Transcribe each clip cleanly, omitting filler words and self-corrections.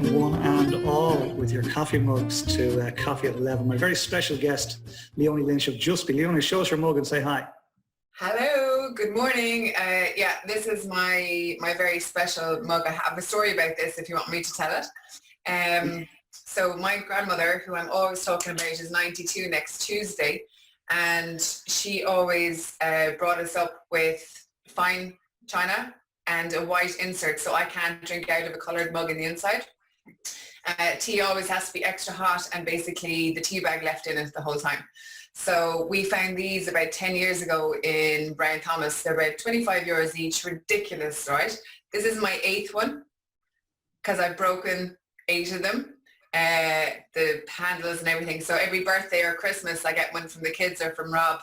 welcome one and all with your coffee mugs to Coffee at 11. My very special guest, Leonie Lynch of Juspy. Leonie, show us your mug and say hi. Hello, good morning. Yeah, this is my very special mug. I have a story about this if you want me to tell it. So my grandmother, who I'm always talking about, is 92 next Tuesday, and she always brought us up with fine china and a white insert, so I can't drink out of a coloured mug in the inside. Tea always has to be extra hot, and basically the tea bag left in it the whole time. So we found these about 10 years ago in Brown Thomas. They're about 25 euros each. Ridiculous, right? This is my 8th one because I've broken 8 of them, the handles and everything. So every birthday or Christmas I get one from the kids or from Rob,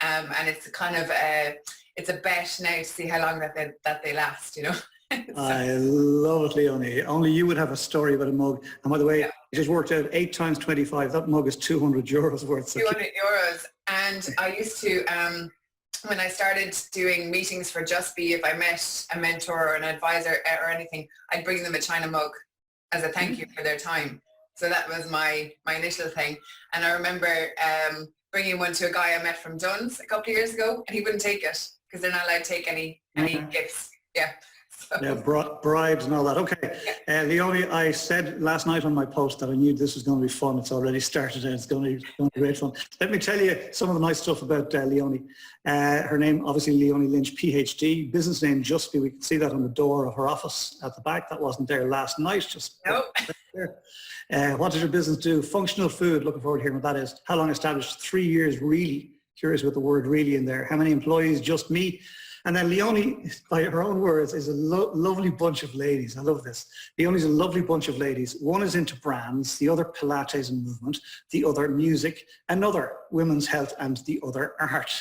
and it's kind of it's a bet now to see how long that they last, you know. So. I love it, Leonie. Only you would have a story about a mug. And by the way, it just worked out 8 times 25. That mug is 200 euros worth. So 200 euros. And I used to, when I started doing meetings for Juspy, if I met a mentor or an advisor or anything, I'd bring them a china mug as a thank you for their time. So that was my initial thing. And I remember bringing one to a guy I met from Dunn's a couple of years ago, and he wouldn't take it because they're not allowed to take any gifts. Yeah. Yeah, bribes and all that. Okay, Leonie, I said last night on my post that I knew this was going to be fun. It's already started and it's going to be great fun. Let me tell you some of the nice stuff about Leonie. Her name, obviously, Leonie Lynch PhD, business name Juspy. We can see that on the door of her office at the back. That wasn't there last night. Just nope. There. What does your business do? Functional food. Looking forward to hearing what that is. How long established? 3 years, really. Curious with the word really in there. How many employees? Just me. And then Leonie, by her own words, is a lovely bunch of ladies. I love this. Leonie's a lovely bunch of ladies. One is into brands, the other Pilates and movement, the other music, another women's health, and the other art.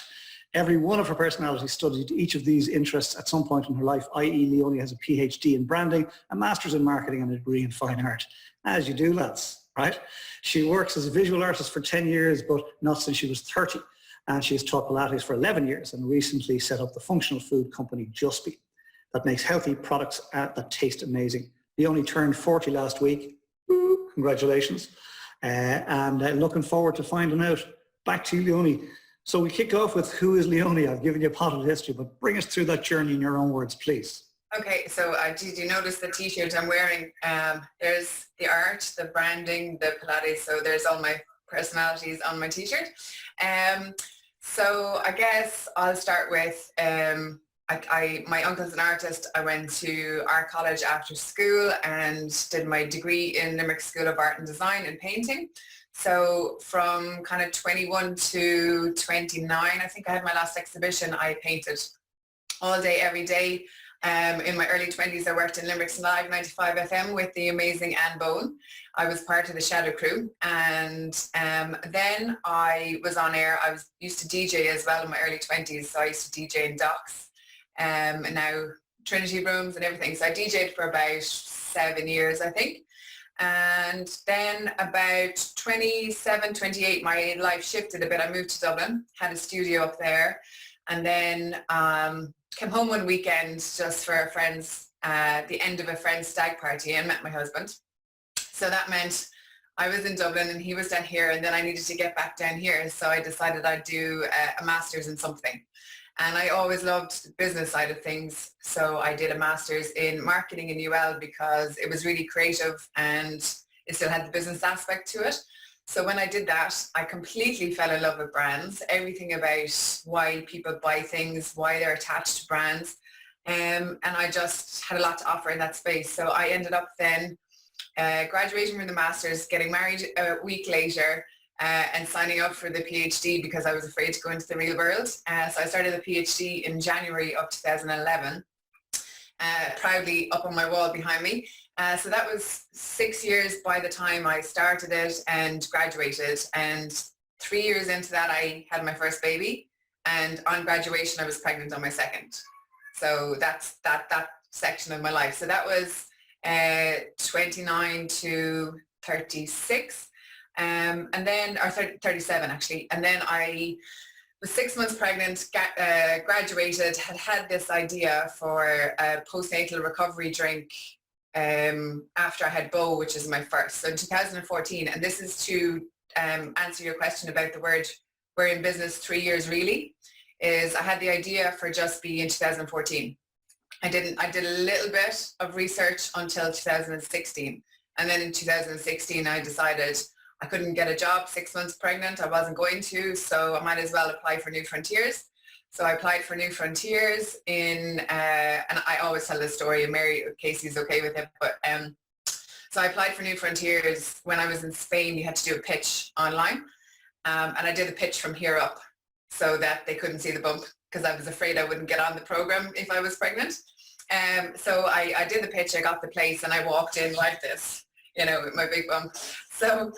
Every one of her personalities studied each of these interests at some point in her life, i.e. Leonie has a PhD in branding, a master's in marketing, and a degree in fine art. As you do, lads, right? She works as a visual artist for 10 years, but not since she was 30. And she has taught Pilates for 11 years and recently set up the functional food company Juspy that makes healthy products that taste amazing. Leonie turned 40 last week. Woo, congratulations. And looking forward to finding out. Back to you, Leonie. So we kick off with who is Leonie? I've given you a potted history, but bring us through that journey in your own words, please. Okay, so did you notice the t-shirt I'm wearing? There's the art, the branding, the Pilates, so there's all my personalities on my t-shirt. So I guess I'll start with, my uncle's an artist. I went to art college after school and did my degree in Limerick School of Art and Design in painting. So from kind of 21 to 29, I think I had my last exhibition, I painted all day, every day. In my early 20s, I worked in Limerick's Live 95 FM with the amazing Anne Bone. I was part of the Shadow Crew, and then I was on air. I used to DJ as well in my early 20s, so I used to DJ in docks, and now Trinity rooms and everything. So I DJed for about 7 years, I think. And then about 27, 28, my life shifted a bit. I moved to Dublin, had a studio up there, and then came home one weekend just for a friend's, the end of a friend's stag party, and met my husband. So that meant I was in Dublin and he was down here, and then I needed to get back down here. So I decided I'd do a master's in something. And I always loved the business side of things. So I did a master's in marketing in UL because it was really creative and it still had the business aspect to it. So when I did that, I completely fell in love with brands, everything about why people buy things, why they're attached to brands. And I just had a lot to offer in that space. So I ended up then graduating from the master's, getting married a week later, and signing up for the PhD because I was afraid to go into the real world. So I started the PhD in January of 2011, proudly up on my wall behind me. So that was 6 years by the time I started it and graduated. And 3 years into that, I had my first baby. And on graduation, I was pregnant on my second. So that's that section of my life. So that was 29 to 36. And then, or 37 actually. And then I was 6 months pregnant, graduated, had this idea for a postnatal recovery drink after I had Bo, which is my first. So in 2014, and this is to answer your question about the word we're in business 3 years really, is I had the idea for Juspy in 2014. I did a little bit of research until 2016. And then in 2016, I decided I couldn't get a job 6 months pregnant. I wasn't going to, so I might as well apply for New Frontiers. So I applied for New Frontiers and I always tell this story, and Mary, Casey's okay with it, but so I applied for New Frontiers. When I was in Spain, you had to do a pitch online. And I did the pitch from here up so that they couldn't see the bump, because I was afraid I wouldn't get on the program if I was pregnant. So I did the pitch, I got the place, and I walked in like this, with my big bump. So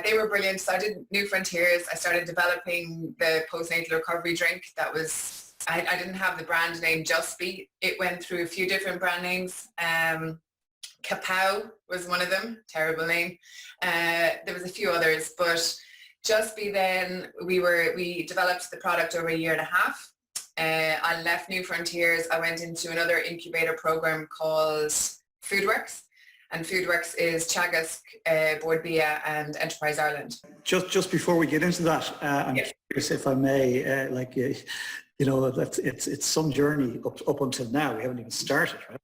they were brilliant. So I did New Frontiers. I started developing the postnatal recovery drink. That was, I didn't have the brand name Juspy. It went through a few different brand names. Kapow was one of them, terrible name. There was a few others, but Juspy then, we developed the product over 1.5 years. I left New Frontiers. I went into another incubator program called Foodworks. And Foodworks is Teagasc, Board Bia and Enterprise Ireland. Just before we get into that, I'm curious if I may, it's some journey up until now. We haven't even started, right?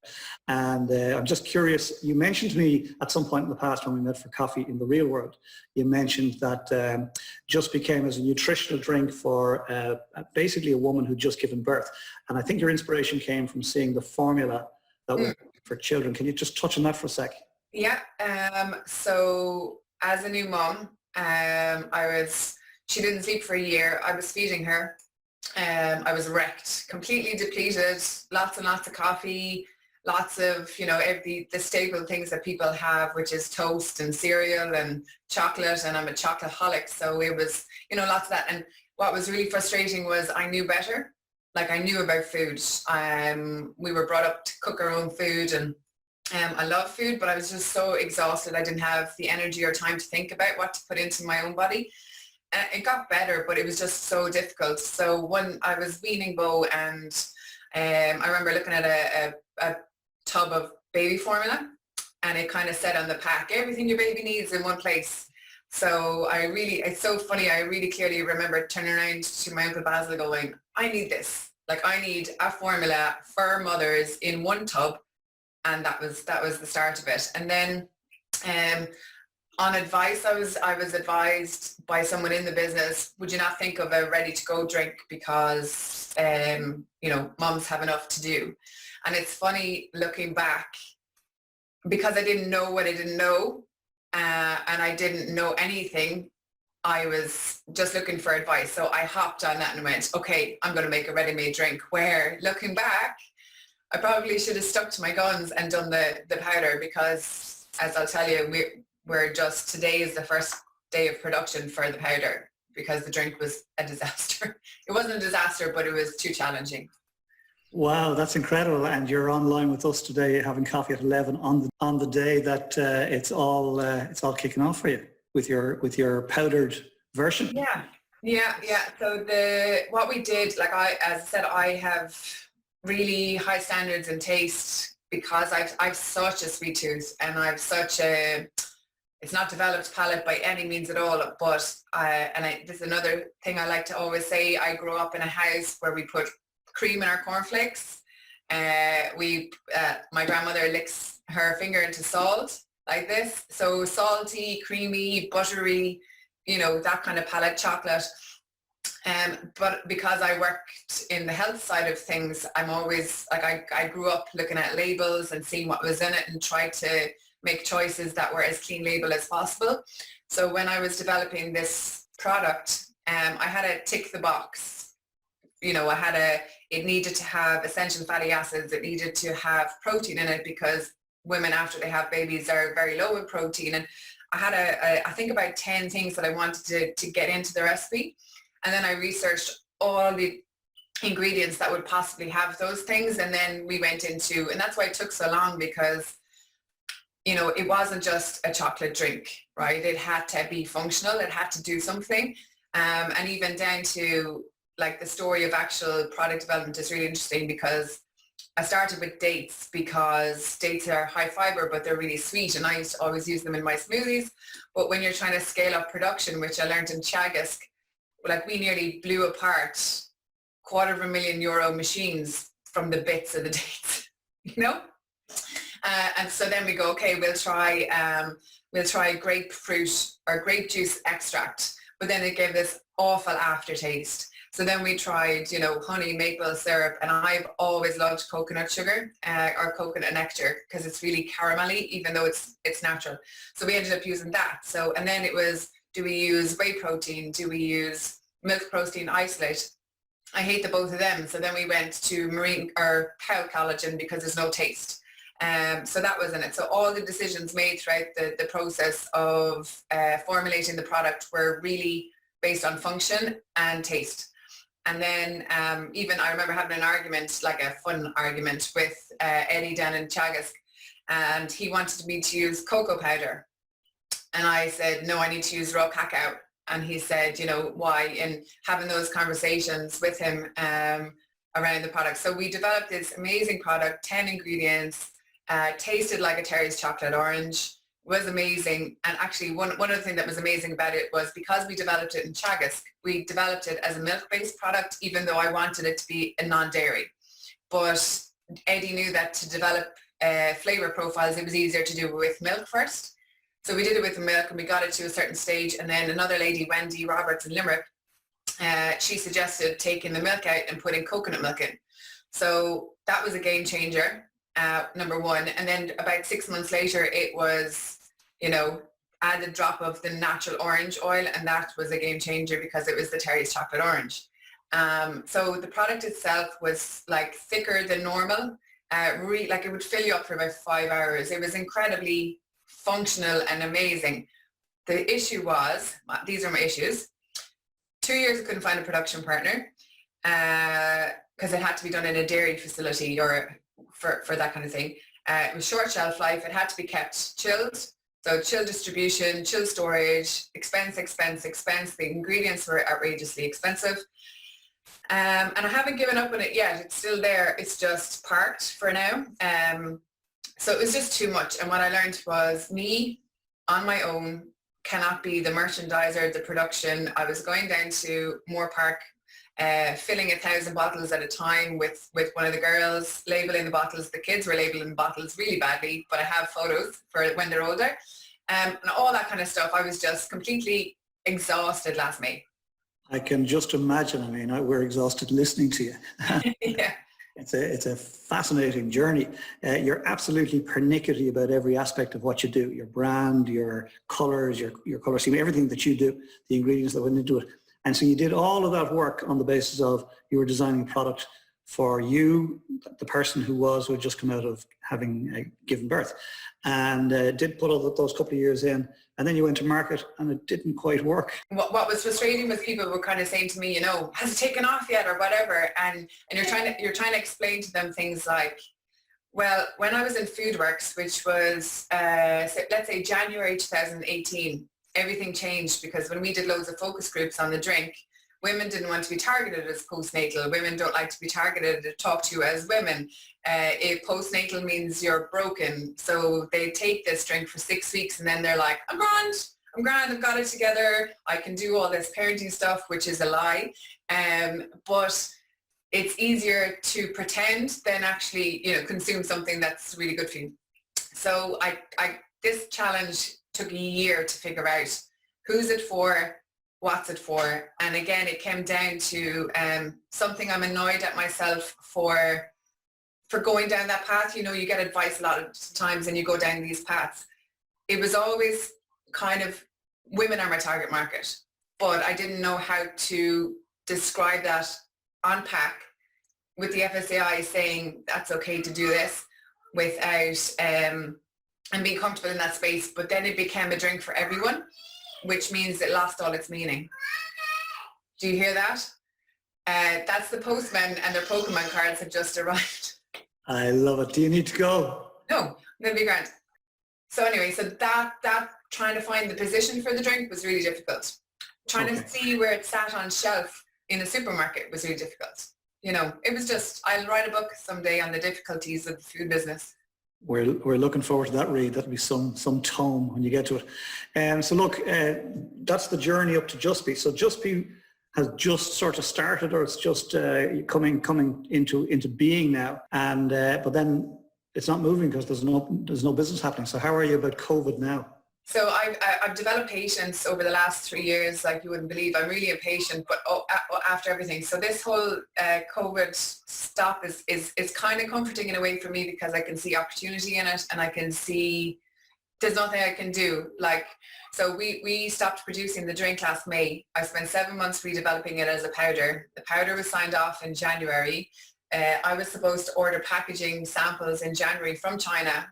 And I'm just curious, you mentioned to me at some point in the past when we met for coffee in the real world, you mentioned that just became as a nutritional drink for basically a woman who'd just given birth. And I think your inspiration came from seeing the formula that was for children. Can you just touch on that for a sec? Yeah. So as a new mom, she didn't sleep for 1 year. I was feeding her. I was wrecked, completely depleted, lots and lots of coffee, lots of, the staple things that people have, which is toast and cereal and chocolate, and I'm a chocoholic. So it was, lots of that. And what was really frustrating was I knew better. Like I knew about food. We were brought up to cook our own food, and I love food, but I was just so exhausted. I didn't have the energy or time to think about what to put into my own body. It got better, but it was just so difficult. So when I was weaning Bo, and I remember looking at a tub of baby formula, and it kind of said on the pack, everything your baby needs in one place. So it's so funny, I really clearly remember turning around to my Uncle Basil going, I need this. Like I need a formula for mothers in one tub. And that was the start of it. And then on advice, I was advised by someone in the business, would you not think of a ready-to-go drink because, moms have enough to do. And it's funny looking back, because I didn't know what I didn't know, and I didn't know anything. I was just looking for advice. So I hopped on that and went, okay, I'm going to make a ready-made drink, where looking back, I probably should have stuck to my guns and done the powder, because as I'll tell you, today is the first day of production for the powder, because the drink was a disaster. It wasn't a disaster, but it was too challenging. Wow, that's incredible. And you're online with us today having coffee at 11 on the day that it's all kicking off for you with your powdered version. Yeah. So what we did, as I said, I have really high standards in taste, because I've such a sweet tooth, and I've such it's not developed palate by any means at all, but this is another thing I like to always say. I grew up in a house where we put cream in our cornflakes. My grandmother licks her finger into salt like this. So salty, creamy, buttery, that kind of palate, chocolate. But because I worked in the health side of things, I'm always I grew up looking at labels and seeing what was in it, and tried to make choices that were as clean label as possible. So when I was developing this product, I had to tick the box. It needed to have essential fatty acids. It needed to have protein in it, because women after they have babies are very low in protein. And I had I think about 10 things that I wanted to get into the recipe. And then I researched all the ingredients that would possibly have those things. And then we went into, and that's why it took so long, because, it wasn't just a chocolate drink, right? It had to be functional. It had to do something. And even down to the story of actual product development is really interesting, because I started with dates because dates are high fiber, but they're really sweet. And I used to always use them in my smoothies. But when you're trying to scale up production, which I learned in Teagasc, like we nearly blew apart €250,000 machines from the bits of the dates, you know? And so then we go, okay, we'll try grapefruit or grape juice extract, but then it gave this awful aftertaste. So then we tried, you know, honey, maple syrup, and I've always loved coconut sugar or coconut nectar because it's really caramelly, even though it's natural. So we ended up using that. So, and then it was, do we use whey protein? Do we use milk protein isolate? I hate the both of them. So then we went to marine or cow collagen because there's no taste. So that was in it. So all the decisions made throughout the process of formulating the product were really based on function and taste. And then even I remember having an argument, like a fun argument with Eddie down in Teagasc, and he wanted me to use cocoa powder. And I said, no, I need to use raw cacao. And he said, you know, why? And having those conversations with him around the product. So we developed this amazing product, 10 ingredients, tasted like a Terry's chocolate orange, was amazing. And actually one other thing that was amazing about it was because we developed it in Teagasc, we developed it as a milk-based product, even though I wanted it to be a non-dairy. But Eddie knew that to develop flavor profiles, it was easier to do with milk first. So we did it with the milk and we got it to a certain stage. And then another lady, Wendy Roberts in Limerick, she suggested taking the milk out and putting coconut milk in. So that was a game changer, number one. And then about 6 months later, it was, you know, added drop of the natural orange oil, and that was a game changer because it was the Terry's chocolate orange. So the product itself was like thicker than normal, like it would fill you up for about 5 hours. It was incredibly functional and amazing. The issue was, these are my issues. 2 years I couldn't find a production partner because it had to be done in a dairy facility or for that kind of thing. It was short shelf life. It had to be kept chilled. So chill distribution, chill storage, expense. The ingredients were outrageously expensive. And I haven't given up on it yet. It's still there. It's just parked for now. So it was just too much. And what I learned was me on my own cannot be the merchandiser, the production. I was going down to Moore Park, filling 1,000 bottles at a time with one of the girls, labeling the bottles. The kids were labeling the bottles really badly, but I have photos for when they're older. And all that kind of stuff. I was just completely exhausted last May. I can just imagine. I mean, we're exhausted listening to you. Yeah. It's a fascinating journey. You're absolutely pernickety about every aspect of what you do, your brand, your colors, your color scheme, everything that you do, the ingredients that went into it. And so you did all of that work on the basis of you were designing a product for you, the person who had just come out of having given birth, and did put all those couple of years in. And then you went to market and it didn't quite work. What was frustrating was people were kind of saying to me, you know, has it taken off yet or whatever? And you're trying to explain to them things like, well, when I was in Foodworks, which was, let's say January 2018, everything changed because when we did loads of focus groups on the drink, women didn't want to be targeted as postnatal. Women don't like to be targeted to talk to you as women. If postnatal means you're broken. So they take this drink for 6 weeks and then they're like, I'm grand, I've got it together. I can do all this parenting stuff, which is a lie. But it's easier to pretend than actually, you know, consume something that's really good for you. So this challenge took a year to figure out who's it for, what's it for. And again, it came down to something I'm annoyed at myself for going down that path. You know, you get advice a lot of times and you go down these paths. It was always kind of, women are my target market, but I didn't know how to describe that on pack with the FSAI saying that's okay to do this without, and being comfortable in that space. But then it became a drink for everyone, which means it lost all its meaning. Do you hear that? That's the postman and their Pokemon cards have just arrived. I love it. Do you need to go? No, I'm going to be grand. So anyway, so that trying to find the position for the drink was really difficult. Trying to see where it sat on shelf in a supermarket was really difficult. it was just, I'll write a book someday on the difficulties of the food business. We're looking forward to that read. That'll be some tome when you get to it. So look, that's the journey up to Juspy. So Juspy has just sort of started, or it's just coming into being now. And but then it's not moving because there's no business happening. So how are you about COVID now? So I've developed patience over the last 3 years, like you wouldn't believe. I'm really impatient, but after everything. So this whole COVID stop is kind of comforting in a way for me, because I can see opportunity in it, and I can see there's nothing I can do. Like, so we stopped producing the drink last May. I spent 7 months redeveloping it as a powder. The powder was signed off in January. I was supposed to order packaging samples in January from China.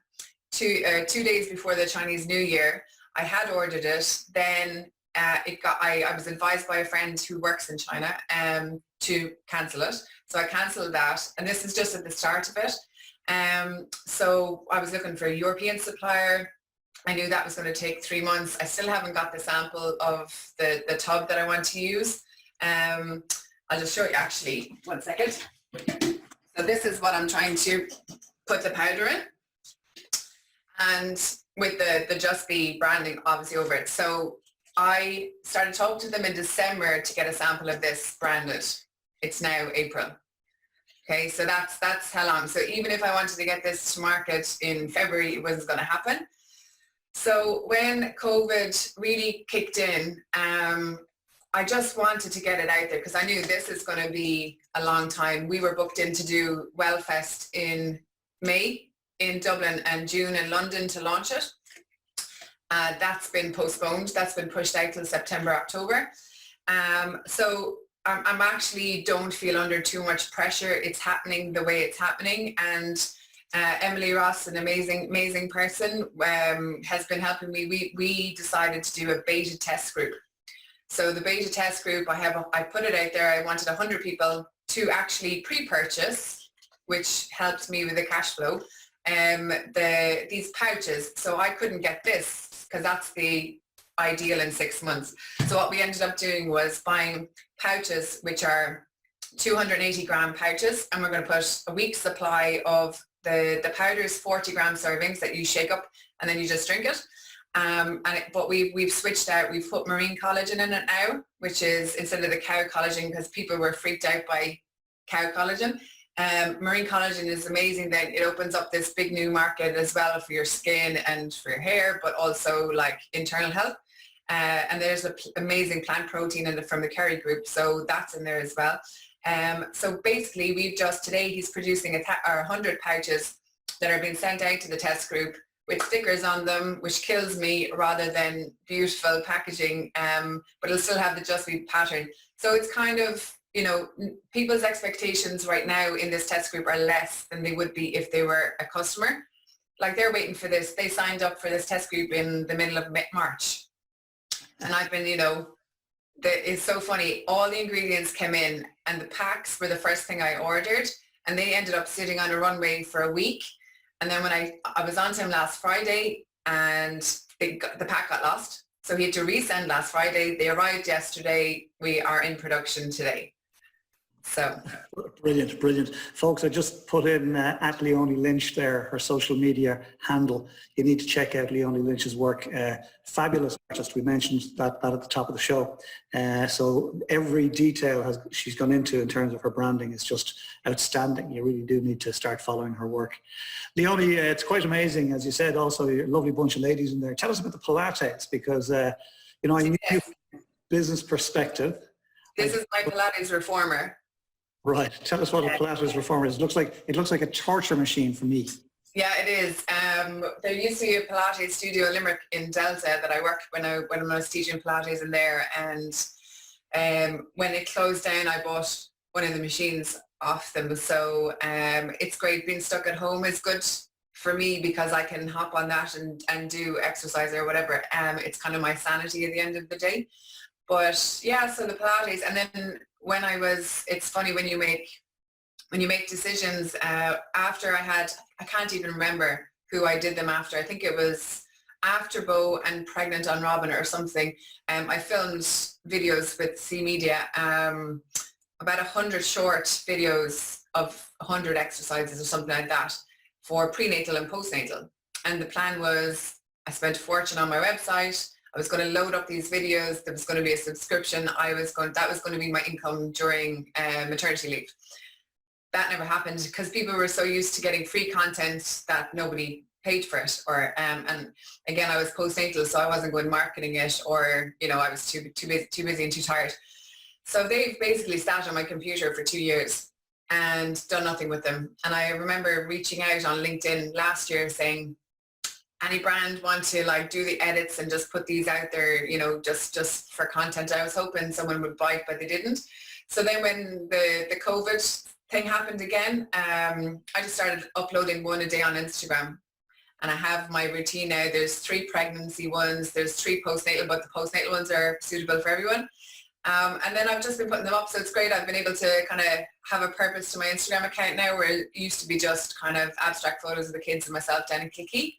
2 days before the Chinese New Year. I had ordered it. Then I was advised by a friend who works in China to cancel it. So I cancelled that. And this is just at the start of it. So I was looking for a European supplier. I knew that was going to take 3 months. I still haven't got the sample of the tub that I want to use. I'll just show you actually, 1 second. So this is what I'm trying to put the powder in. And with the Juspy branding obviously over it. So I started talking to them in December to get a sample of this branded. It's now April. Okay, so that's how long. So even if I wanted to get this to market in February, it wasn't going to happen. So when COVID really kicked in, I just wanted to get it out there, because I knew this is going to be a long time. We were booked in to do Wellfest in May in Dublin and June in London to launch it. That's been postponed. That's been pushed out till September, October. So I'm actually don't feel under too much pressure. It's happening the way it's happening. And Emily Ross, an amazing person, has been helping me. We decided to do a beta test group. So the beta test group, I put it out there. I wanted 100 people to actually pre-purchase, which helped me with the cash flow. These pouches. So I couldn't get this because that's the ideal in 6 months. So what we ended up doing was buying pouches, which are 280 gram pouches, and we're going to put a week's supply of the powders, 40 gram servings that you shake up and then you just drink it. But we've switched out. We've put marine collagen in it now, which is instead of the cow collagen, because people were freaked out by cow collagen. Marine collagen is amazing. That it opens up this big new market as well for your skin and for your hair, but also like internal health. And there's an amazing plant protein from the Kerry group, so that's in there as well. So basically, today he's producing 100 pouches that are being sent out to the test group with stickers on them, which kills me, rather than beautiful packaging, but it'll still have the Juspy pattern. So it's kind of, people's expectations right now in this test group are less than they would be if they were a customer. Like, they're waiting for this. They signed up for this test group in the middle of March. And I've been, it's so funny. All the ingredients came in and the packs were the first thing I ordered, and they ended up sitting on a runway for a week. And then when I was on to him last Friday, and the pack got lost. So he had to resend last Friday. They arrived yesterday. We are in production today. So brilliant. Folks, I just put in at Leonie Lynch there, her social media handle. You need to check out Leonie Lynch's work. Fabulous artist. We mentioned that at the top of the show. So every detail she's gone into in terms of her branding is just outstanding. You really do need to start following her work. Leonie, it's quite amazing, as you said. Also, you're a lovely bunch of ladies in there. Tell us about the Pilates, because I need you from a business perspective. This is my Pilates reformer. Right. Tell us what a Pilates reformer is. It looks like a torture machine for me. Yeah, it is. There used to be a Pilates studio in Limerick in Delta that I worked when I was teaching Pilates in there. And when it closed down, I bought one of the machines off them. So it's great. Being stuck at home is good for me, because I can hop on that and do exercise or whatever. It's kind of my sanity at the end of the day. But yeah, so the Pilates, and then it's funny when you make decisions after I can't even remember who I did them after. I think it was after Bo and Pregnant on Robin or something. I filmed videos with C Media about 100 short videos of 100 exercises or something like that for prenatal and postnatal. And the plan was, I spent a fortune on my website. I was going to load up these videos. There was going to be a subscription. That was going to be my income during maternity leave. That never happened because people were so used to getting free content that nobody paid for it. And again, I was postnatal, so I wasn't going marketing it, or I was too busy and too tired. So they've basically sat on my computer for 2 years and done nothing with them. And I remember reaching out on LinkedIn last year saying, any brand want to do the edits and just put these out there, just for content. I was hoping someone would bite, but they didn't. So then when the COVID thing happened again, I just started uploading one a day on Instagram. And I have my routine now. There's 3 pregnancy ones, there's 3 postnatal, but the postnatal ones are suitable for everyone. And then I've just been putting them up, so it's great. I've been able to kind of have a purpose to my Instagram account now, where it used to be just kind of abstract photos of the kids and myself down in Kilkee.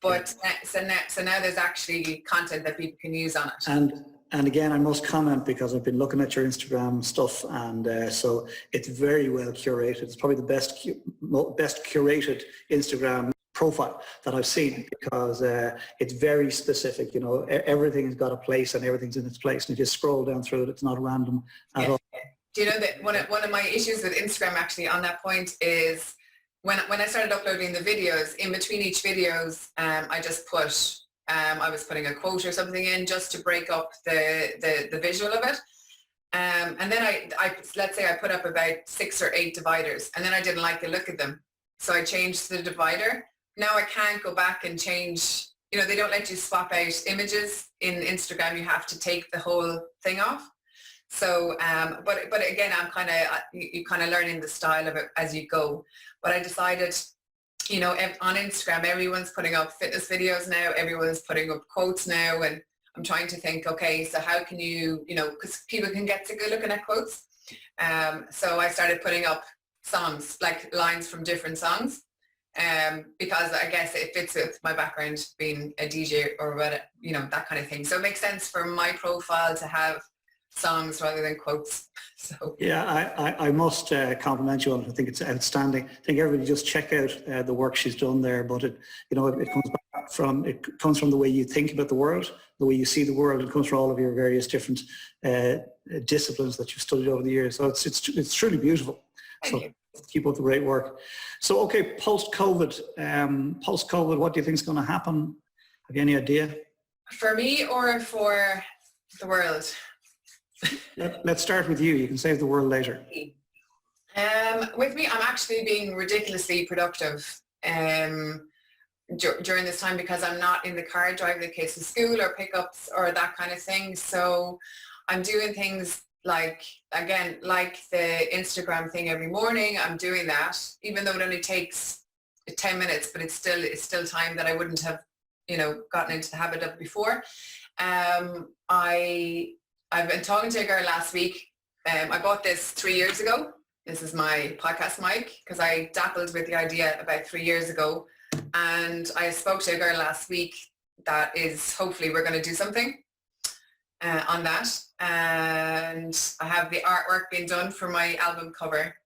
But so now there's actually content that people can use on it. And again, I must comment, because I've been looking at your Instagram stuff, and so it's very well curated. It's probably the best curated Instagram profile that I've seen, because it's very specific. Everything's got a place and everything's in its place. And if you scroll down through it, it's not random at all. Do you know that one of my issues with Instagram actually on that point is when I started uploading the videos, in between each videos, I just put, I was putting a quote or something in just to break up the visual of it. And then let's say I put up about 6 or 8 dividers, and then I didn't like the look of them. So I changed the divider. Now I can't go back and change, they don't let you swap out images in Instagram. You have to take the whole thing off. So, but again, you kind of learning the style of it as you go. But I decided, on Instagram, everyone's putting up fitness videos now, everyone's putting up quotes now, and I'm trying to think, okay, so how can you, because people can get sick of looking at quotes. So I started putting up songs, like lines from different songs, because I guess it fits with my background being a DJ or what, that kind of thing. So it makes sense for my profile to have songs rather than quotes. So yeah, I must compliment you on it. I think it's outstanding. I think everybody just check out the work she's done there. But it comes from the way you think about the world, the way you see the world. It comes from all of your various different disciplines that you've studied over the years. So it's truly beautiful. Thank you. Keep up the great work. So okay, post-COVID, what do you think is going to happen? Have you any idea? For me or for the world? Let's start with you. You can save the world later. With me, I'm actually being ridiculously productive during this time, because I'm not in the car driving the kids to school or pickups or that kind of thing. So I'm doing things like the Instagram thing every morning. I'm doing that, even though it only takes 10 minutes, but it's still time that I wouldn't have, gotten into the habit of before. I've been talking to a girl last week. I bought this 3 years ago. This is my podcast mic, because I dabbled with the idea about 3 years ago. And I spoke to a girl last week that is, hopefully we're going to do something on that. And I have the artwork being done for my album cover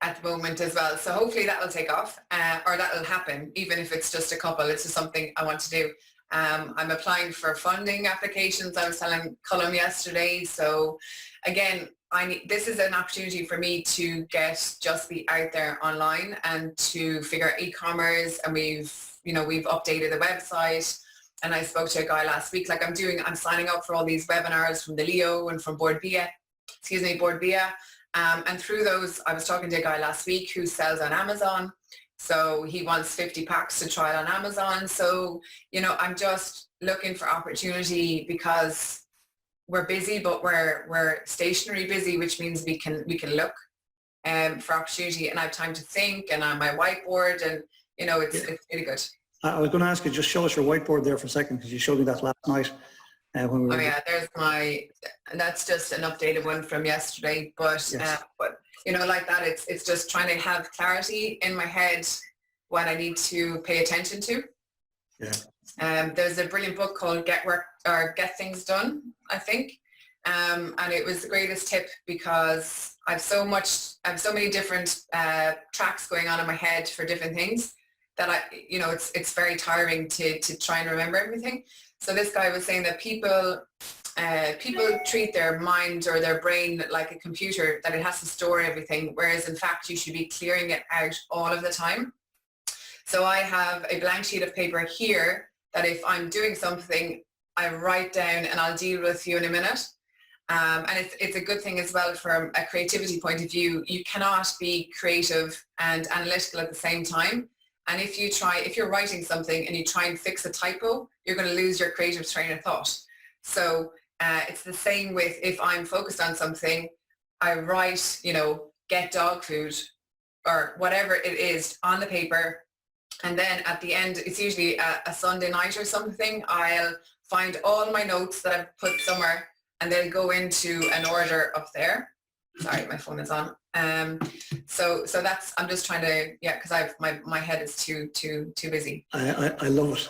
at the moment as well. So hopefully that will take off, or that will happen, even if it's just a couple. It's just something I want to do. I'm applying for funding applications. I was telling Colm yesterday. So again, this is an opportunity for me to get Juspy out there online and to figure out e-commerce. And we've updated the website. And I spoke to a guy last week, I'm signing up for all these webinars from the Leo and from Board Bia. And through those, I was talking to a guy last week who sells on Amazon. So he wants 50 packs to try on Amazon. So, I'm just looking for opportunity, because we're busy, but we're stationary busy, which means we can look for opportunity, and I have time to think, and on my whiteboard, and it's really good. I was going to ask you, just show us your whiteboard there for a second, because you showed me that last night. When we were... Oh yeah, that's just an updated one from yesterday, but yes. But like that, it's just trying to have clarity in my head what I need to pay attention to. Yeah. There's a brilliant book called Get Things Done, I think. And it was the greatest tip because I've so many different tracks going on in my head for different things that it's very tiring to try and remember everything. So this guy was saying that people treat their mind or their brain like a computer, that it has to store everything, whereas in fact you should be clearing it out all of the time. So I have a blank sheet of paper here that if I'm doing something, I write down and I'll deal with you in a minute. And it's a good thing as well from a creativity point of view. You cannot be creative and analytical at the same time. And if you're writing something and you try and fix a typo, you're going to lose your creative train of thought. So it's the same with, if I'm focused on something, I write, get dog food or whatever it is on the paper. And then at the end, it's usually a Sunday night or something, I'll find all my notes that I've put somewhere and they'll go into an order up there. Sorry, my phone is on. So that's, I'm just trying to, because my head is too busy. I love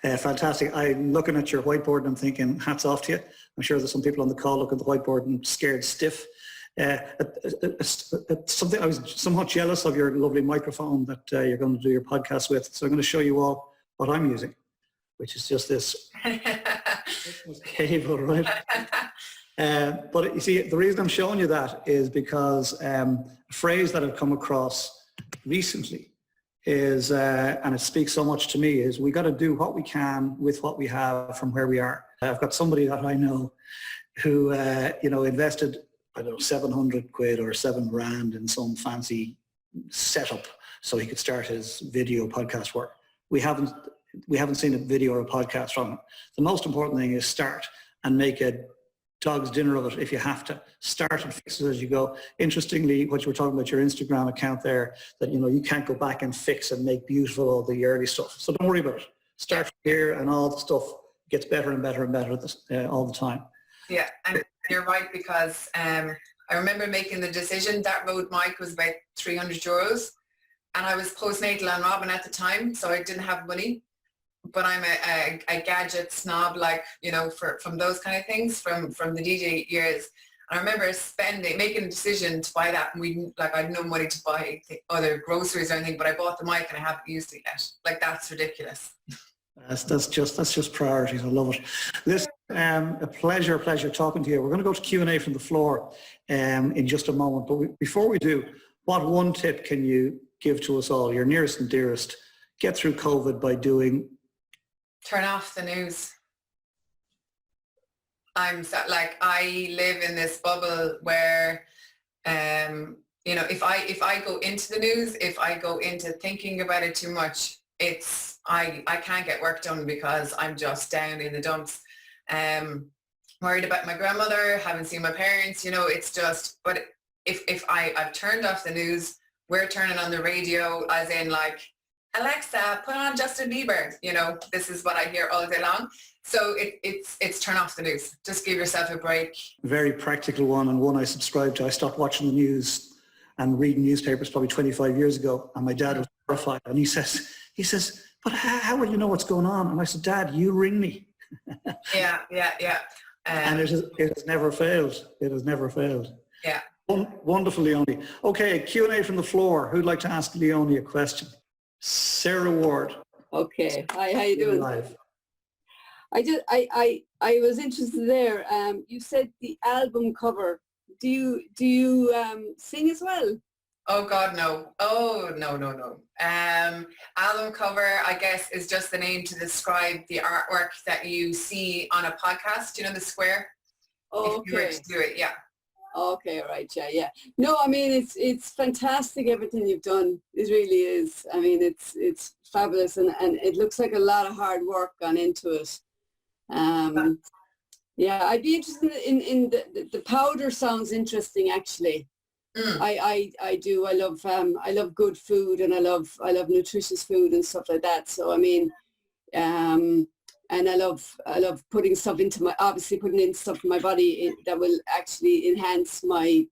it. Fantastic. I'm looking at your whiteboard and I'm thinking, hats off to you. I'm sure there's some people on the call looking at the whiteboard and scared stiff. Something I was somewhat jealous of, your lovely microphone that you're going to do your podcast with. So I'm going to show you all what I'm using, which is just this cable, right? But you see, the reason I'm showing you that is because a phrase that I've come across recently is, and it speaks so much to me, is we got to do what we can with what we have from where we are. I've got somebody that I know who, invested, I don't know, 700 quid or £7,000 in some fancy setup so he could start his video podcast work. We haven't seen a video or a podcast from him. The most important thing is start and make a dog's dinner of it if you have to. Start and fix it as you go. Interestingly, what you were talking about, your Instagram account there, that you can't go back and fix and make beautiful all the early stuff. So don't worry about it. Start here and all the stuff gets better and better and better all the time. Yeah, and you're right, because I remember making the decision. That Rode mic was about €300, and I was postnatal on Robin at the time, so I didn't have money. But I'm a gadget snob, from those kind of things, from the DJ years. I remember making a decision to buy that, and I had no money to buy other groceries or anything, but I bought the mic and I haven't used it yet. That's ridiculous. That's just priorities. I love it. Listen, a pleasure talking to you. We're going to go to Q&A from the floor in just a moment. But before we do, what one tip can you give to us all, your nearest and dearest, get through COVID by doing? Turn off the news. I live in this bubble where, if I go into the news, if I go into thinking about it too much, I can't get work done because I'm just down in the dumps. Worried about my grandmother, haven't seen my parents, it's just, but if I've turned off the news, we're turning on the radio, as in Alexa, put on Justin Bieber. This is what I hear all day long. So it's turn off the news. Just give yourself a break. Very practical one, and one I subscribe to. I stopped watching the news and reading newspapers probably 25 years ago, and my dad was terrified. And he says, but how will you know what's going on? And I said, Dad, you ring me. Yeah. And it has never failed. It has never failed. Yeah. Wonderful, Leonie. Okay, Q&A from the floor. Who'd like to ask Leonie a question? Sarah Ward. Okay. Hi, how you doing? Live. I was interested there. You said the album cover. Do you sing as well? Oh God, no. Oh, no. Album cover, I guess, is just the name to describe the artwork that you see on a podcast, the square. Oh, if you were to do it, yeah. Okay, right, yeah. No, I mean, it's fantastic, everything you've done. It really is. I mean, it's fabulous, and it looks like a lot of hard work gone into it. Yeah, I'd be interested in the powder. Sounds interesting, actually. I do. I love good food, and I love nutritious food and stuff like that. So I mean, and I love putting stuff into putting in stuff in my body that will actually enhance my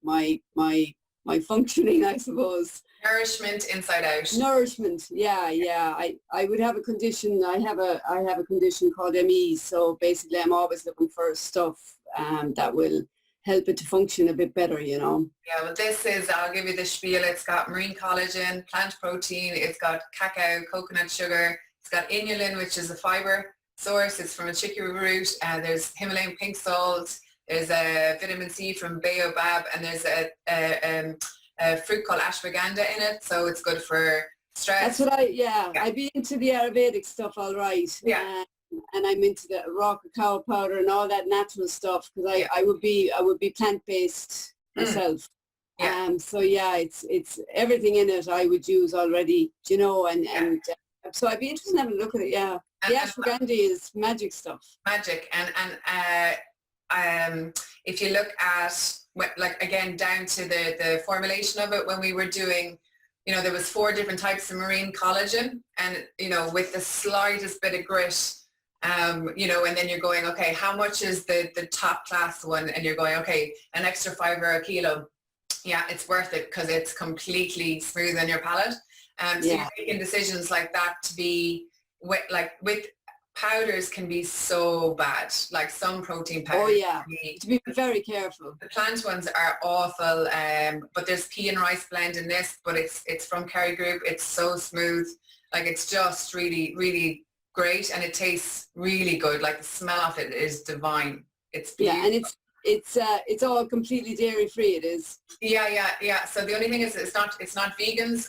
functioning, I suppose. Nourishment inside out. Nourishment, yeah. I would have a condition. I have a condition called ME. So basically, I'm always looking for stuff that will help it to function a bit better, you know. Yeah, well this is, I'll give you the spiel. It's got marine collagen, plant protein, it's got cacao, coconut sugar, it's got inulin, which is a fiber source. It's from a chicory root. There's Himalayan pink salt. There's a vitamin C from baobab, and there's a fruit called ashwagandha in it. So it's good for stress. That's what I'd be into the Ayurvedic stuff, all right. Yeah. And I'm into the raw cacao powder and all that natural stuff, because I would be plant-based myself. Yeah. So yeah, it's everything in it I would use already, you know, and so I'd be interested in having a look at it. Yeah. The ashwagandha is magic stuff. Magic. And if you look at, like, again, down to the formulation of it, when we were doing, you know, there was 4 different types of marine collagen, and, you know, with the slightest bit of grit, you know, and then you're going, okay, how much is the top class one? And you're going, okay, an extra fibre a kilo. Yeah, it's worth it because it's completely smooth on your palate. So you're making decisions like that to be with powders can be so bad. Like some protein powders. Oh yeah, to be very careful. The plant ones are awful. But there's pea and rice blend in this, but it's from Kerry Group. It's so smooth. Like it's just really, really great, and it tastes really good. Like the smell of it is divine. It's beautiful. Yeah, and it's all completely dairy free. It is. Yeah. So the only thing is it's not vegans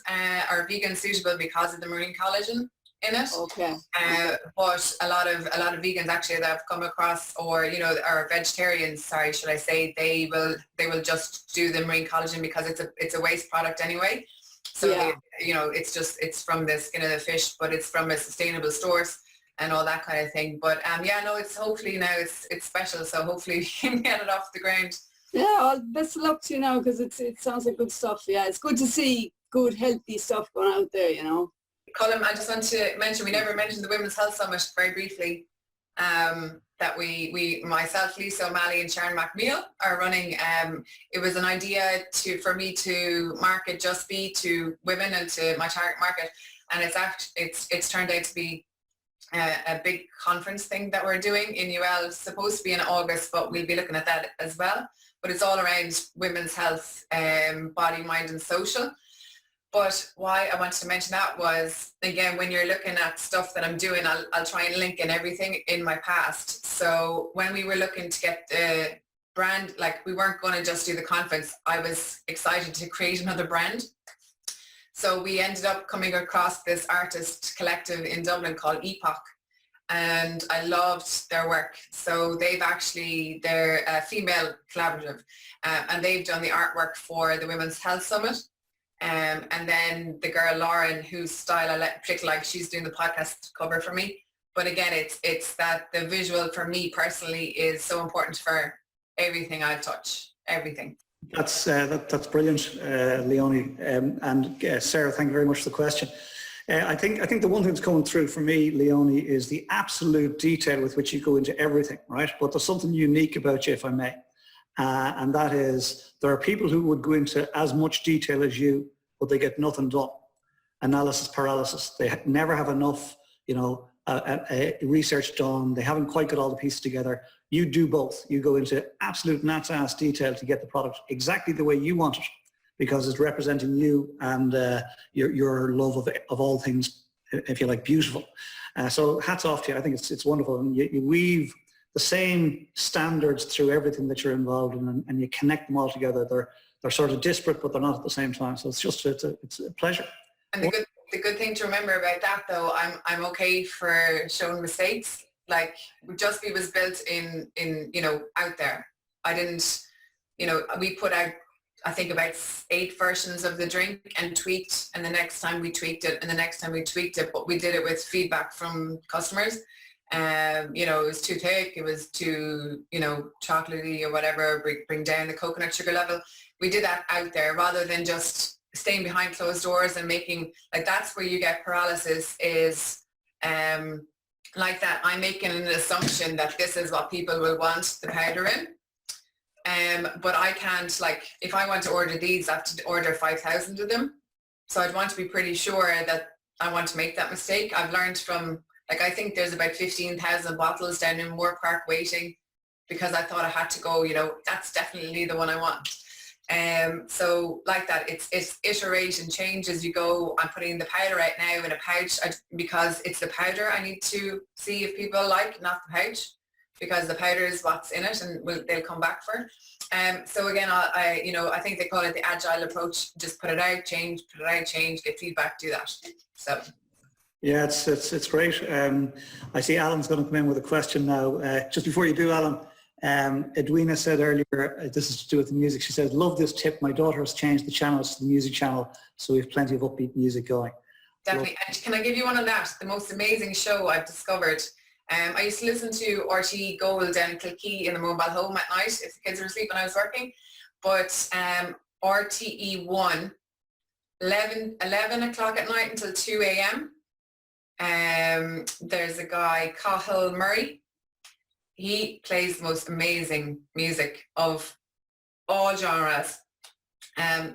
or vegan suitable because of the marine collagen in it. Okay. But a lot of vegans actually that I've come across, or you know, or vegetarians, sorry, should I say, they will just do the marine collagen because it's a waste product anyway. So you know, it's from the skin of the fish, but it's from a sustainable source and all that kind of thing. But it's hopefully now it's special, so hopefully we can get it off the ground. Yeah, well, best of luck to you now, because it sounds like good stuff. Yeah, it's good to see good healthy stuff going out there, you know. Colm, I just want to mention, we never mentioned the Women's Health Summit very briefly, that we myself, Lisa O'Malley and Sharon McNeil are running. It was an idea for me to market Juspy to women and to my target market, and it's turned out to be a big conference thing that we're doing in UL. It's supposed to be in August, but we'll be looking at that as well. But it's all around women's health, body, mind and social. But why I wanted to mention that was, again, when you're looking at stuff that I'm doing, I'll try and link in everything in my past. So when we were looking to get the brand, like we weren't going to just do the conference, I was excited to create another brand. So we ended up coming across this artist collective in Dublin called Epoch, and I loved their work. So they're a female collaborative, and they've done the artwork for the Women's Health Summit. And then the girl Lauren, whose style I particularly like, she's doing the podcast cover for me. But again, it's that the visual for me personally is so important for everything I touch, everything. That's brilliant, Leonie. And Sarah, thank you very much for the question. I think the one thing that's coming through for me, Leonie, is the absolute detail with which you go into everything, right? But there's something unique about you, if I may. And that is, there are people who would go into as much detail as you, but they get nothing done. Analysis paralysis. They never have enough, you know, research done. They haven't quite got all the pieces together. You do both. You go into absolute nat's ass detail to get the product exactly the way you want it, because it's representing you and your love of all things, if you like, beautiful. So hats off to you. I think it's wonderful. And you weave the same standards through everything that you're involved in, and you connect them all together. They're sort of disparate, but they're not at the same time. So it's a pleasure. And the good thing to remember about that, though, I'm okay for showing mistakes. Like Juspy was built in you know, out there. I didn't, you know, we put out I think about 8 versions of the drink and tweaked, and the next time we tweaked it, and the next time we tweaked it, but we did it with feedback from customers. You know, it was too thick, it was too, you know, chocolatey or whatever, bring down the coconut sugar level. We did that out there rather than just staying behind closed doors and making, like, that's where you get paralysis is, like that. I'm making an assumption that this is what people will want the powder in. But I can't, like, if I want to order these, I have to order 5,000 of them. So I'd want to be pretty sure that I want to make that mistake. I've learned from, like, I think there's about 15,000 bottles down in Moore Park waiting because I thought I had to go, that's definitely the one I want. So like that, it's iterate and change as you go. I'm putting the powder out now in a pouch because it's the powder I need to see if people like, not the pouch, because the powder is what's in it and they'll come back for. So again, I think they call it the agile approach. Just put it out, change, get feedback, do that. So. Yeah, it's great. I see Alan's going to come in with a question now. Just before you do, Alan, Edwina said earlier, this is to do with the music. She says, love this tip. My daughter has changed the channels to the music channel, so we have plenty of upbeat music going. Definitely. And can I give you one on that? The most amazing show I've discovered. I used to listen to RTE Gold down in Kilkee in the mobile home at night if the kids were asleep and I was working. But RTE 1, 11 o'clock at night until 2 a.m. There's a guy, Cahill Murray. He plays the most amazing music of all genres.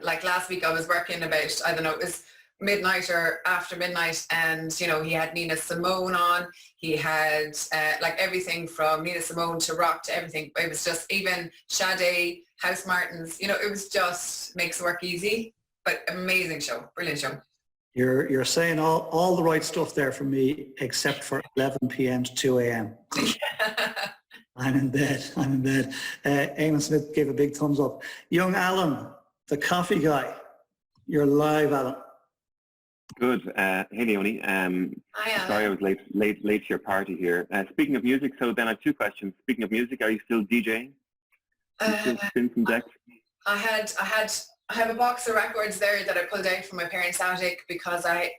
Like last week I was working about, I don't know, it was midnight or after midnight, and he had Nina Simone on. He had like everything from Nina Simone to rock to everything. It was just even Sade, House Martins, it was just makes work easy, but amazing show, brilliant show. You're saying all the right stuff there for me, except for 11 p.m. to 2 a.m. I'm in bed. Eamon Smith gave a big thumbs up. Young Alan, the coffee guy, you're live, Alan. Good. Hey, Leonie. Sorry I was late to your party here. Speaking of music, so then I have two questions. Speaking of music, are you still DJing? Still spin some decks? I have a box of records there that I pulled out from my parents' attic because I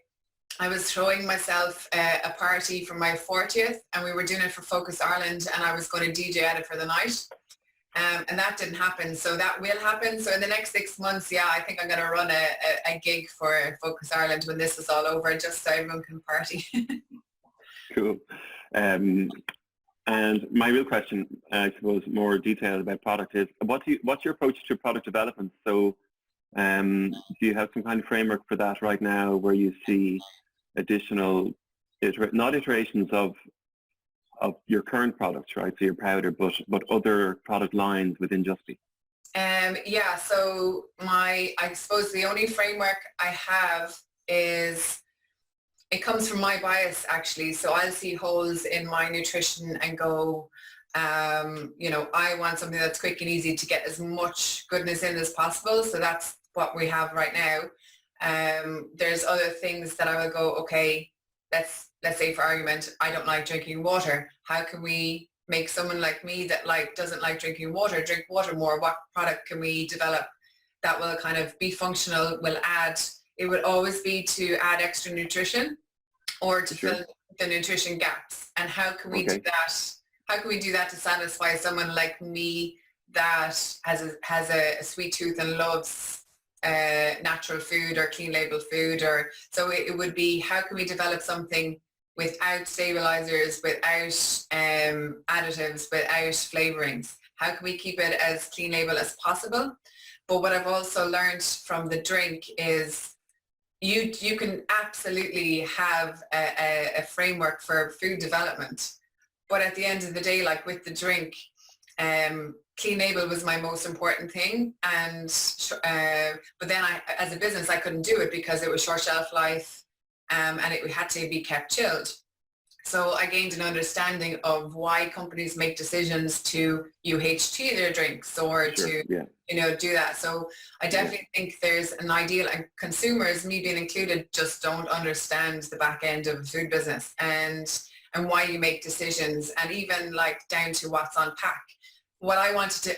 was throwing myself a party for my 40th, and we were doing it for Focus Ireland, and I was going to DJ at it for the night. And that didn't happen, so that will happen. So in the next 6 months, yeah, I think I'm going to run a gig for Focus Ireland when this is all over, just so everyone can party. Cool. And my real question, I suppose, more detailed about product is, what's your approach to product development? So do you have some kind of framework for that right now, where you see additional, not iterations of your current products, right? So your powder, but other product lines within Juspy? Yeah, so I suppose the only framework I have is, it comes from my bias actually. So I'll see holes in my nutrition and go, I want something that's quick and easy to get as much goodness in as possible. So that's what we have right now. There's other things that I will go, okay, let's say for argument, I don't like drinking water. How can we make someone like me that doesn't like drinking water, drink water more? What product can we develop that will kind of be functional, it would always be to add extra nutrition or to fill the nutrition gaps. And how can we do that? How can we do that to satisfy someone like me that has a sweet tooth and loves natural food or clean label food? Or so it would be, how can we develop something without stabilizers, without additives, without flavorings? How can we keep it as clean label as possible? But what I've also learned from the drink is you can absolutely have a framework for food development. But at the end of the day, like with the drink, clean label was my most important thing. And but then as a business, I couldn't do it because it was short shelf life, and it had to be kept chilled. So I gained an understanding of why companies make decisions to UHT their drinks or to do that. So I definitely think there's an ideal, and consumers, me being included, just don't understand the back end of a food business and why you make decisions, and even like down to what's on pack. What I wanted to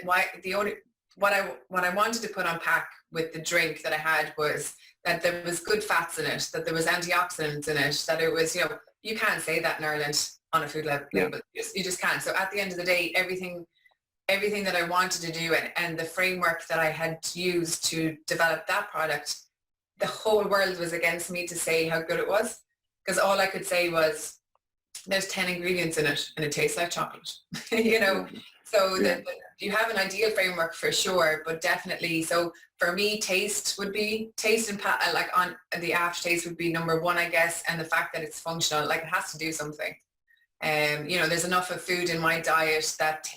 put on pack with the drink that I had was that there was good fats in it, that there was antioxidants in it, that it was, you can't say that in Ireland on a food label. You just can't. So at the end of the day, everything that I wanted to do and the framework that I had used to develop that product, the whole world was against me to say how good it was, because all I could say was, there's 10 ingredients in it and it tastes like chocolate. So you have an ideal framework for sure, but definitely, so for me, taste and like on the aftertaste would be number one, I guess, and the fact that it's functional, like it has to do something. There's enough of food in my diet that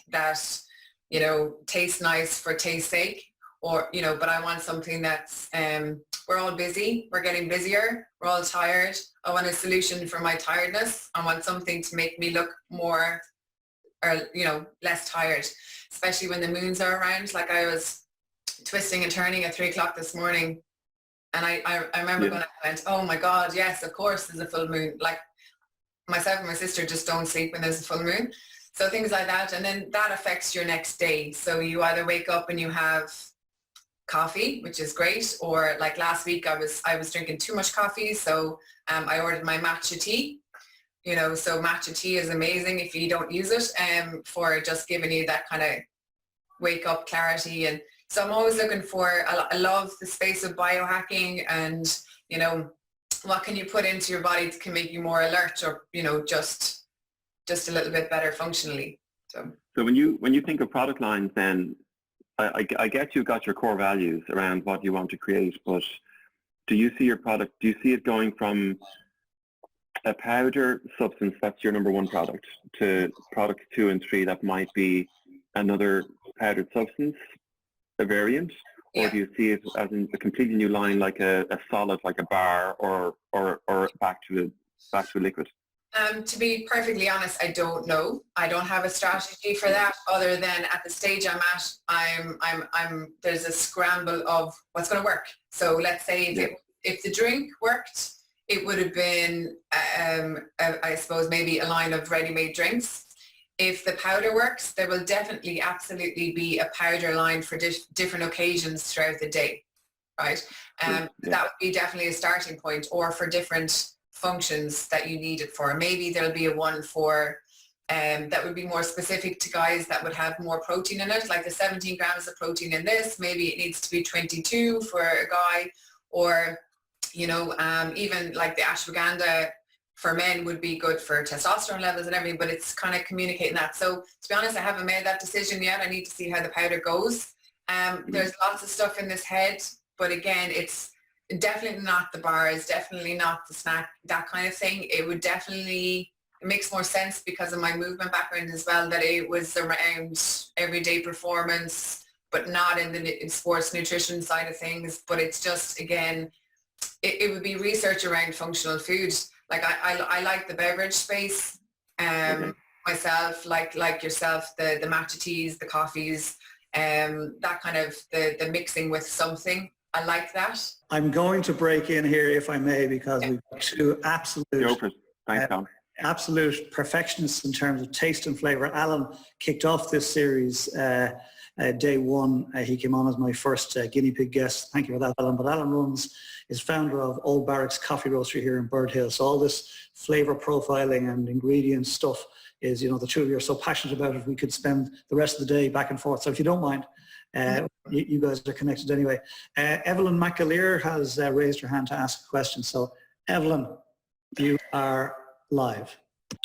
tastes nice for taste's sake, or, but I want something that's, we're all busy, we're getting busier, we're all tired. I want a solution for my tiredness. I want something to make me look more, or, less tired, especially when the moons are around. Like I was twisting and turning at 3 o'clock this morning, and I remember when I went, oh my God, yes, of course there's a full moon. Like myself and my sister just don't sleep when there's a full moon. So things like that. And then that affects your next day. So you either wake up and you have coffee, which is great, or like last week I was drinking too much coffee. So I ordered my matcha tea. So matcha tea is amazing if you don't use it, for just giving you that kind of wake up clarity. And so I'm always looking for, I love the space of biohacking, and, what can you put into your body that can make you more alert, or, just a little bit better functionally. So when you think of product lines, then I get you've got your core values around what you want to create, but do you see it going from a powder substance, that's your number one product, to product 2 and 3 that might be another powdered substance, a variant? Or do you see it as in a completely new line, like a solid, like a bar, or back to a liquid? To be perfectly honest, I don't know. I don't have a strategy for that, other than at the stage I'm at, there's a scramble of what's going to work. So let's say if the drink worked, it would have been, I suppose, maybe a line of ready-made drinks. If the powder works, there will definitely, absolutely be a powder line for different occasions throughout the day, right? That would be definitely a starting point, or for different functions that you need it for. Maybe there'll be a one for, that would be more specific to guys that would have more protein in it, like the 17 grams of protein in this, maybe it needs to be 22 for a guy, or, even like the ashwagandha for men would be good for testosterone levels and everything, but it's kind of communicating that. So to be honest, I haven't made that decision yet. I need to see how the powder goes. There's lots of stuff in this head, but again, it's definitely not the bars, definitely not the snack, that kind of thing. It would definitely, it makes more sense because of my movement background as well, that it was around everyday performance, but not in the sports nutrition side of things. But it's just, again, it would be research around functional food. Like I like the beverage space, myself, like yourself, the matcha teas, the coffees, that kind of the mixing with something. I like that. I'm going to break in here, if I may, because we've got two absolute perfectionists in terms of taste and flavor. Alan kicked off this series day one. He came on as my first guinea pig guest. Thank you for that, Alan. But Alan is founder of Old Barracks Coffee Roastery here in Bird Hill. So all this flavor profiling and ingredient stuff is, the two of you are so passionate about it. We could spend the rest of the day back and forth. So if you don't mind, you guys are connected anyway. Evelyn McAleer has raised her hand to ask a question. So Evelyn, you are live.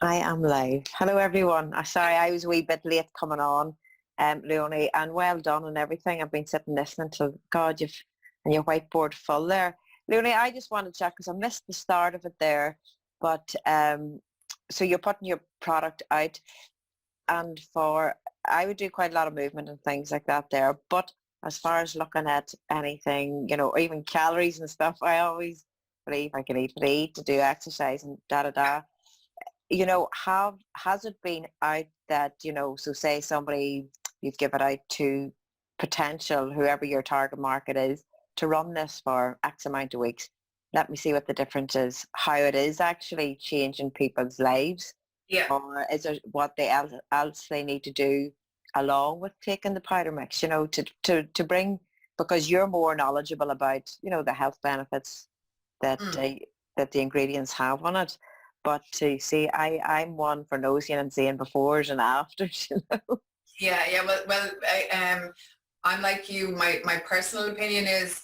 I am live. Hello everyone. Sorry, I was a wee bit late coming on, Leonie, and well done and everything. I've been sitting listening to, God, and your whiteboard full there. Leonie, I just want to check, because I missed the start of it there, but so you're putting your product out, and I would do quite a lot of movement and things like that there, but as far as looking at anything, or even calories and stuff, I always believe I can eat to do exercise and da-da-da. Has it been out that, so say somebody, you'd give it out to potential, whoever your target market is, to run this for X amount of weeks. Let me see what the difference is, how it is actually changing people's lives. Yeah. Or is there what else they need to do along with taking the powder mix, to bring, because you're more knowledgeable about, the health benefits that the ingredients have on it. But to see, I'm one for nosing and seeing befores and afters, Yeah. Well, I'm like you. My personal opinion is,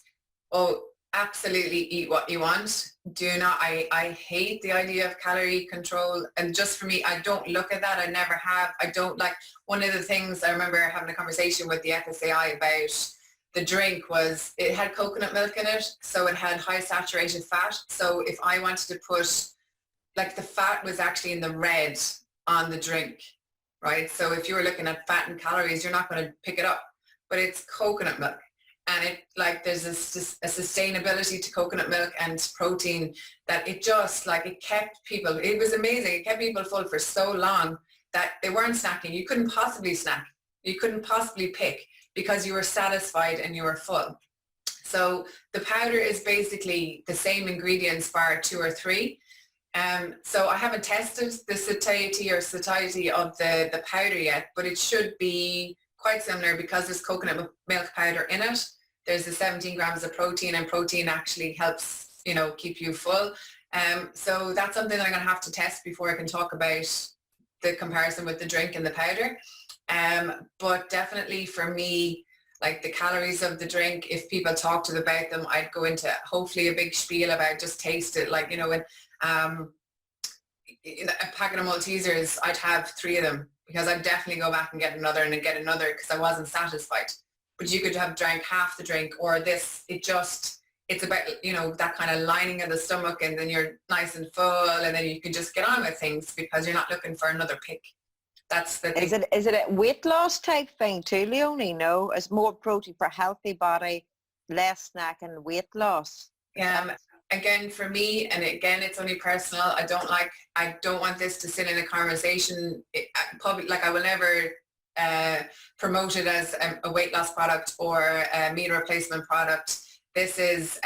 absolutely eat what you want. Do not, I hate the idea of calorie control. And just for me, I don't look at that. I never have. I don't like, one of the things I remember having a conversation with the FSAI about the drink was it had coconut milk in it. So it had high saturated fat. So if I wanted to put, like, the fat was actually in the red on the drink, right? So if you were looking at fat and calories, you're not going to pick it up, but it's coconut milk. And it like there's a sustainability to coconut milk and protein that it just like it kept people, it was amazing. It kept people full for so long that they weren't snacking. You couldn't possibly snack. You couldn't possibly pick because you were satisfied and you were full. So the powder is basically the same ingredients bar 2 or 3. So I haven't tested the satiety of the powder yet, but it should be quite similar because there's coconut milk powder in it. There's the 17 grams of protein, and protein actually helps, you know, keep you full. So that's something that I'm going to have to test before I can talk about the comparison with the drink and the powder. But definitely for me, like the calories of the drink, if people talked about them, I'd go into hopefully a big spiel about just taste it. Like, you know, when a packet of Maltesers, I'd have 3 of them because I'd definitely go back and get another and then get another because I wasn't satisfied. But you could have drank half the drink, or this, it's about, you know, that kind of lining of the stomach, and then you're nice and full, and then you can just get on with things because you're not looking for another pick. That's the thing. Is it a weight loss type thing too, Leonie? No, it's more protein for a healthy body, less snack and weight loss. Again, for me, and again, it's only personal. I don't want this to sit in a conversation public. Like I will never promote it as a weight loss product or a meal replacement product. This is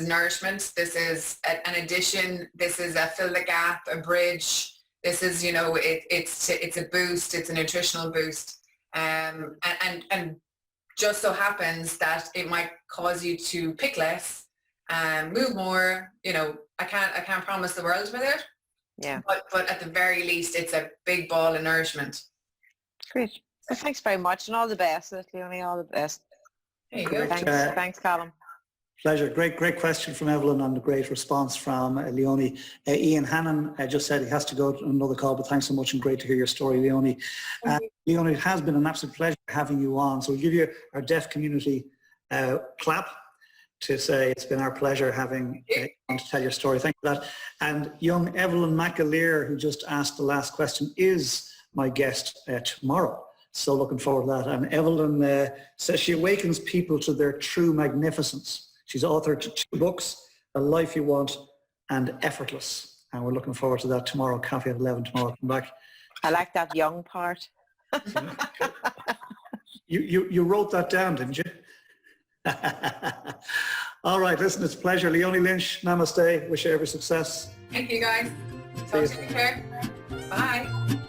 nourishment. This is an addition. This is a fill the gap, a bridge. This is, you know, it's a boost. It's a nutritional boost. And just so happens that it might cause you to pick less, move more. You know, I can't promise the world with it. Yeah. But at the very least, it's a big ball of nourishment. Great. Well, thanks very much, and all the best, Leonie. All the best. There you go. Thanks, Colm. Pleasure. Great question from Evelyn and a great response from Leonie. Ian Hannon just said he has to go to another call, but thanks so much and great to hear your story, Leonie. Leonie, it has been an absolute pleasure having you on. So we'll give you our deaf community clap to say it's been our pleasure having you on to tell your story. Thank you for that. And young Evelyn McAleer, who just asked the last question, is my guest tomorrow. So looking forward to that. And Evelyn says she awakens people to their true magnificence. She's authored 2 books, A Life You Want and Effortless. And we're looking forward to that tomorrow, coffee at 11 tomorrow. Come back. I like that young part. You wrote that down, didn't you? All right, listen, it's a pleasure. Leonie Lynch, namaste. Wish you every success. Thank you, guys. Talk to you. Bye.